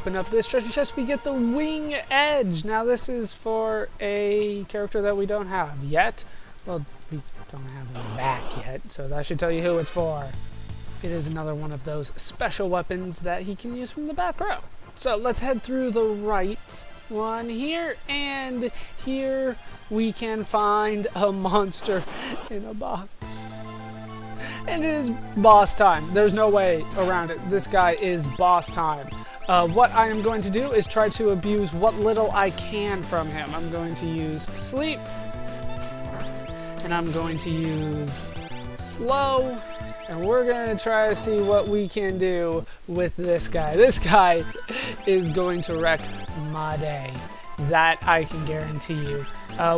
open up this treasure chest, we get the wing edge. Now this is for a character that we don't have yet. Well, we don't have him back yet, so that should tell you who it's for. It is another one of those special weapons that he can use from the back row. So let's head through the right one here, and here we can find a monster in a box. And it is boss time. There's no way around it. This guy is boss time. What I am going to do is try to abuse what little I can from him. I'm going to use sleep, and I'm going to use slow, and we're going to try to see what we can do with this guy. This guy is going to wreck my day. That I can guarantee you.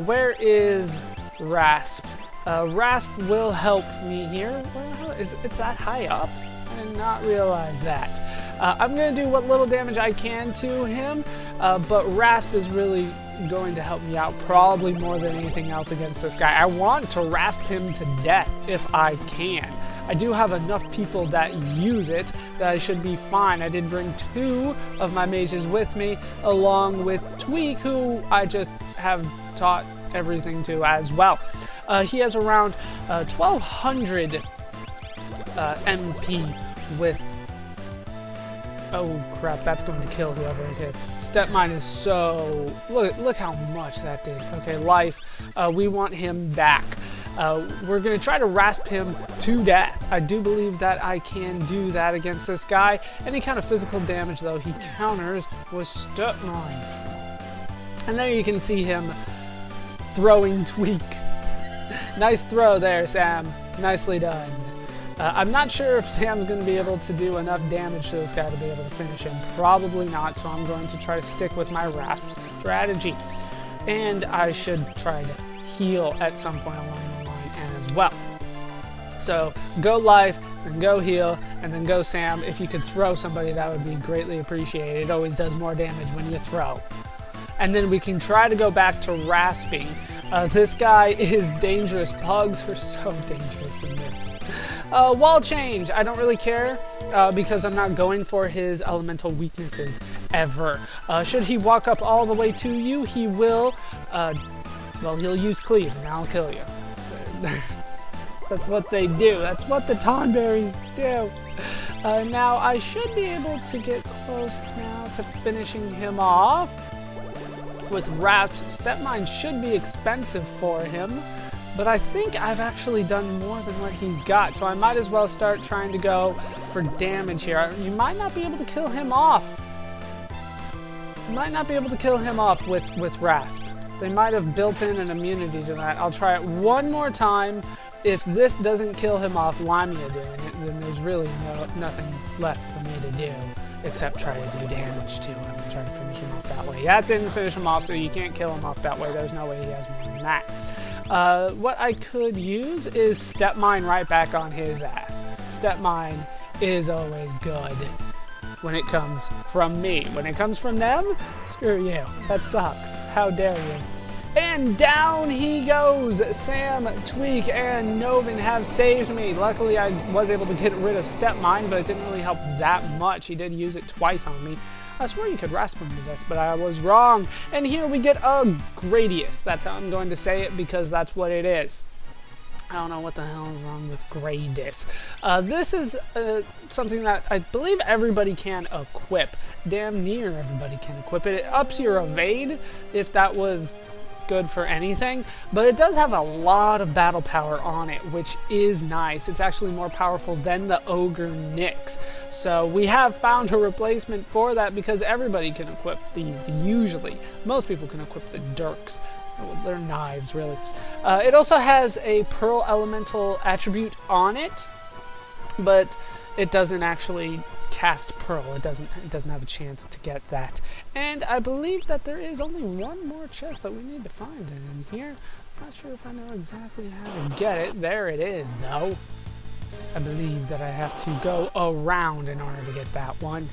Where is Rasp? Rasp will help me here. It's that high up? I did not realize that. I'm going to do what little damage I can to him, but Rasp is really going to help me out probably more than anything else against this guy. I want to rasp him to death if I can. I do have enough people that use it that I should be fine. I did bring 2 of my mages with me, along with Tweak, who I just have taught everything to as well. He has around 1,200 MP with... Oh crap, that's going to kill whoever it hits. Step mine is so... Look how much that did. Okay, life. We want him back. We're going to try to rasp him to death. I do believe that I can do that against this guy. Any kind of physical damage, though, he counters with step mine. And there you can see him throwing Tweak. Nice throw there, Sam. Nicely done. I'm not sure if Sam's going to be able to do enough damage to this guy to be able to finish him. Probably not, so I'm going to try to stick with my rasp strategy. And I should try to heal at some point along the line as well. So go life, then go heal, and then go Sam. If you could throw somebody, that would be greatly appreciated. It always does more damage when you throw. And then we can try to go back to rasping. This guy is dangerous. Pugs are so dangerous in this. Wall change. I don't really care because I'm not going for his elemental weaknesses ever. Should he walk up all the way to you, he will. Well, he'll use cleave and I'll kill you. That's what they do. That's what the Tonberries do. Now, I should be able to get close now to finishing him off. With Rasp, Step Mine should be expensive for him, but I think I've actually done more than what he's got, so I might as well start trying to go for damage here. You might not be able to kill him off. You might not be able to kill him off with Rasp. They might have built in an immunity to that. I'll try it one more time. If this doesn't kill him off, Lamia doing it, then there's really nothing left for me to do except try to do damage to him and try to finish him off that way. That didn't finish him off, so you can't kill him off that way. There's no way he has more than that. What I could use is Step Mine right back on his ass. Step Mine is always good when it comes from me. When it comes from them, screw you. That sucks. How dare you. And down he goes. Sam, Tweak, and Novin have saved me. Luckily, I was able to get rid of Step Mine, but it didn't really help that much. He did use it twice on me. I swear you could rasp him with this, but I was wrong. And here we get a Gradius. That's how I'm going to say it because that's what it is. I don't know what the hell is wrong with Gradius. This is something that I believe everybody can equip. Damn near everybody can equip it. It ups your evade, if that was good for anything, but it does have a lot of battle power on it, which is nice. It's actually more powerful than the Ogre Nyx. So we have found a replacement for that because everybody can equip these usually. Most people can equip the dirks. They're knives, really. It also has a Pearl Elemental attribute on it, but it doesn't actually cast Pearl. It doesn't have a chance to get that. And I believe that there is only one more chest that we need to find in here. I'm not sure if I know exactly how to get it. There it is, though. I believe that I have to go around in order to get that one.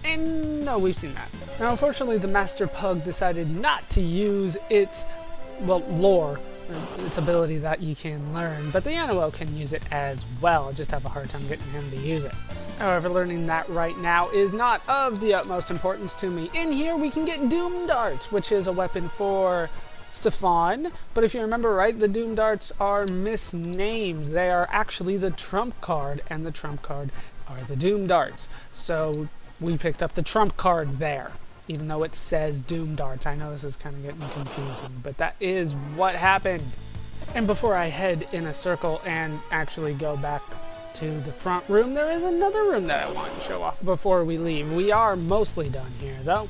And no, we've seen that. Now, unfortunately, the Master Pug decided not to use its, well, lore, its ability that you can learn, but the Anowell can use it as well. I just have a hard time getting him to use it. However, learning that right now is not of the utmost importance to me. In here, we can get Doom Darts, which is a weapon for Stefan. But if you remember right, the Doom Darts are misnamed. They are actually the trump card, and the trump card are the Doom Darts. So we picked up the trump card there, even though it says Doom Darts. I know this is kind of getting confusing, but that is what happened. And before I head in a circle and actually go back to the front room, there is another room that I want to show off before we leave. We are mostly done here though.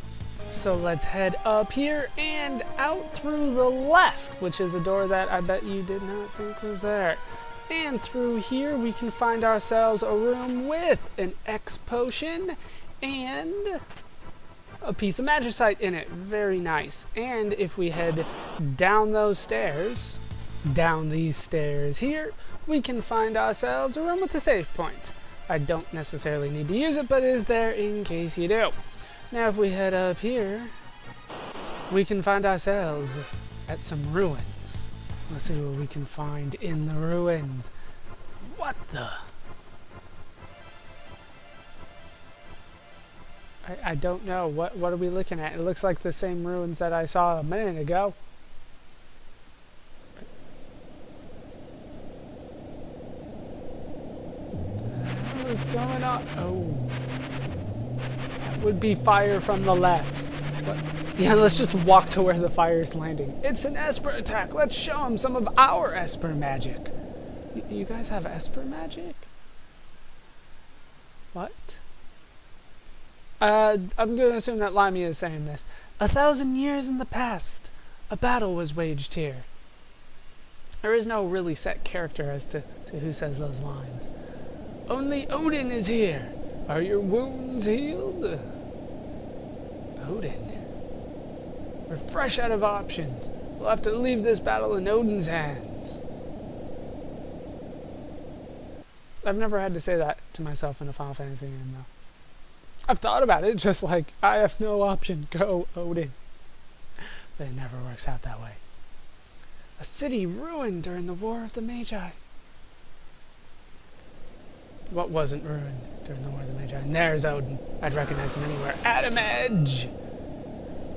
So let's head up here and out through the left, which is a door that I bet you did not think was there. And through here we can find ourselves a room with an X potion and a piece of magicite in it. Very nice. And if we head down those stairs, down these stairs here, we can find ourselves a room with a save point. I don't necessarily need to use it, but it is there in case you do. Now if we head up here, we can find ourselves at some ruins. Let's see what we can find in the ruins. What the? I don't know. What are we looking at? It looks like the same ruins that I saw a minute ago. What's going on? Oh. That would be fire from the left. What? Yeah, let's just walk to where the fire's landing. It's an Esper attack. Let's show him some of our Esper magic. You guys have Esper magic? What? I'm going to assume that Limey is saying this. 1,000 years in the past, a battle was waged here. There is no really set character as to who says those lines. Only Odin is here. Are your wounds healed? Odin. We're fresh out of options. We'll have to leave this battle in Odin's hands. I've never had to say that to myself in a Final Fantasy game, though. I've thought about it, just like, I have no option. Go, Odin. But it never works out that way. A city ruined during the War of the Magi. What wasn't ruined during the War of the Magi? And there's Odin. I'd recognize him anywhere. Atom Edge!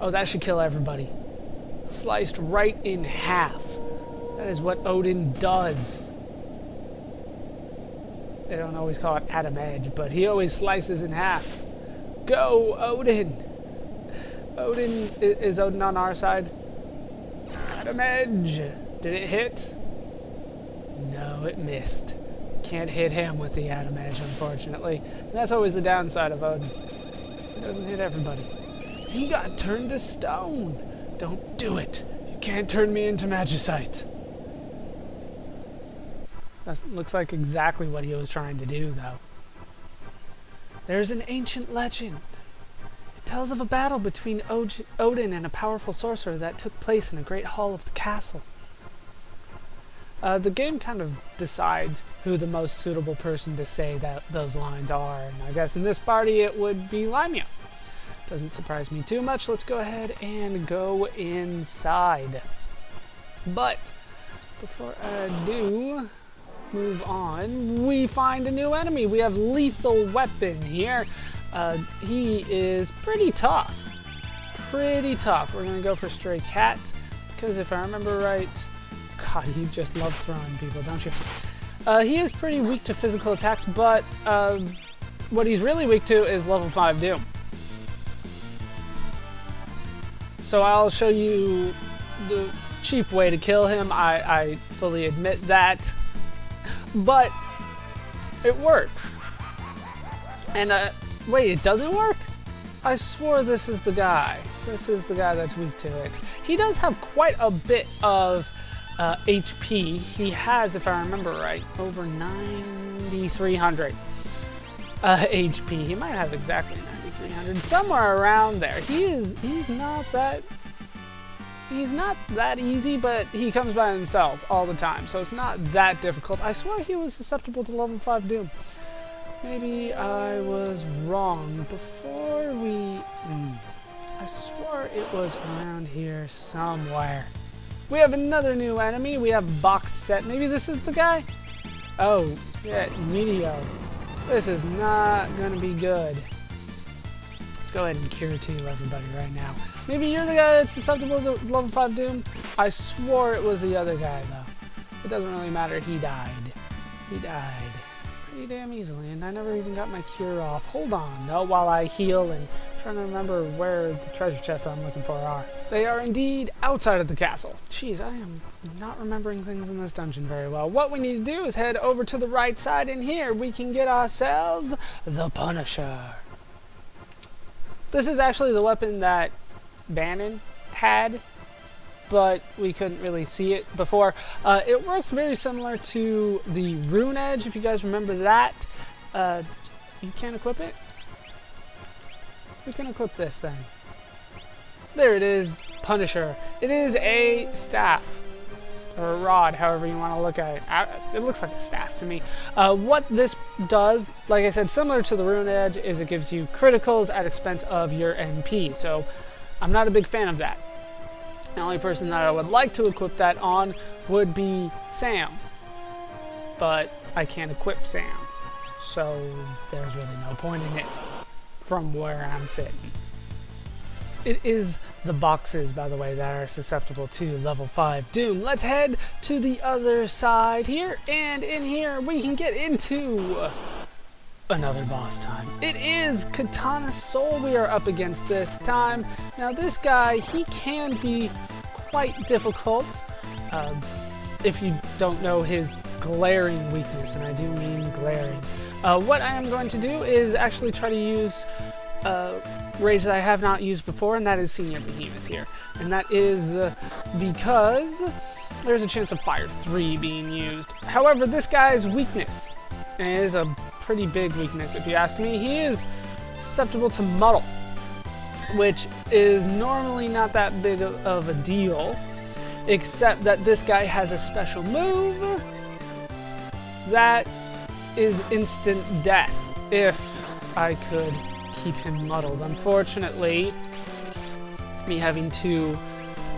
Oh, that should kill everybody. Sliced right in half. That is what Odin does. They don't always call it Atom Edge, but he always slices in half. Go, Odin! Odin, is Odin on our side? Atom Edge! Did it hit? No, it missed. Can't hit him with the Atom Edge, unfortunately. And that's always the downside of Odin. He doesn't hit everybody. He got turned to stone! Don't do it! You can't turn me into magicite! That looks like exactly what he was trying to do, though. There's an ancient legend. It tells of a battle between Odin and a powerful sorcerer that took place in a great hall of the castle. The game kind of decides who the most suitable person to say those lines are, and I guess in this party it would be Limey. Doesn't surprise me too much. Let's go ahead and go inside. But before I do move on, we find a new enemy. We have Lethal Weapon here. He is pretty tough. Pretty tough. We're going to go for Stray Cat, because if I remember right, God, you just love throwing people, don't you? He is pretty weak to physical attacks, but what he's really weak to is level 5 Doom. So I'll show you the cheap way to kill him. I fully admit that. But it works. And wait, it doesn't work? I swore this is the guy. This is the guy that's weak to it. He does have quite a bit of HP. He has, if I remember right, over 9,300 HP. He might have exactly 9,300, somewhere around there. He's not that easy, but he comes by himself all the time, so it's not that difficult. I swear he was susceptible to level 5 Doom. Maybe I was wrong. Before we... I swore it was around here somewhere. We have another new enemy. We have Boxed Set. Maybe this is the guy? Oh, yeah, Meteor. This is not gonna be good. Let's go ahead and cure 2 everybody right now. Maybe you're the guy that's susceptible to level 5 Doom? I swore it was the other guy, though. It doesn't really matter. He died. He died pretty damn easily, and I never even got my cure off. Hold on, though, while I heal and trying to remember where the treasure chests I'm looking for are. They are indeed outside of the castle. Jeez, I am not remembering things in this dungeon very well. What we need to do is head over to the right side, and here we can get ourselves the Punisher. This is actually the weapon that Bannon had, but we couldn't really see it before. It works very similar to the Rune Edge, if you guys remember that. You can't equip it? We can equip this thing. There it is, Punisher. It is a staff, or a rod, however you want to look at it. It looks like a staff to me. What this does, like I said, similar to the Rune Edge, is it gives you criticals at expense of your MP. So I'm not a big fan of that. The only person that I would like to equip that on would be Sam. But I can't equip Sam. So there's really no point in it from where I'm sitting. It is the boxes, by the way, that are susceptible to level 5 Doom. Let's head to the other side here, and in here we can get into another boss time. It is Katana Soul we are up against this time. Now this guy, he can be quite difficult if you don't know his glaring weakness, and I do mean glaring. What I am going to do is actually try to use rage that I have not used before, and that is Senior Behemoth here. And that is because there's a chance of Fire 3 being used. However, this guy's weakness, and it is a pretty big weakness if you ask me, he is susceptible to Muddle, which is normally not that big of a deal, except that this guy has a special move that is instant death if I could keep him muddled. Unfortunately, me having 2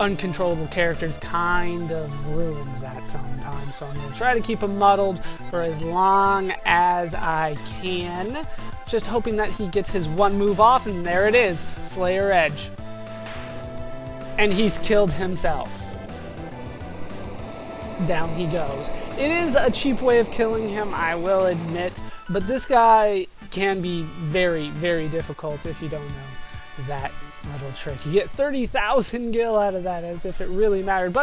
uncontrollable characters kind of ruins that sometimes, so I'm going to try to keep him muddled for as long as I can, just hoping that he gets his 1 move off, and there it is, Slayer Edge. And he's killed himself. Down he goes. It is a cheap way of killing him, I will admit, but this guy can be very, very difficult if you don't know that little trick. You get 30,000 gil out of that, as if it really mattered. But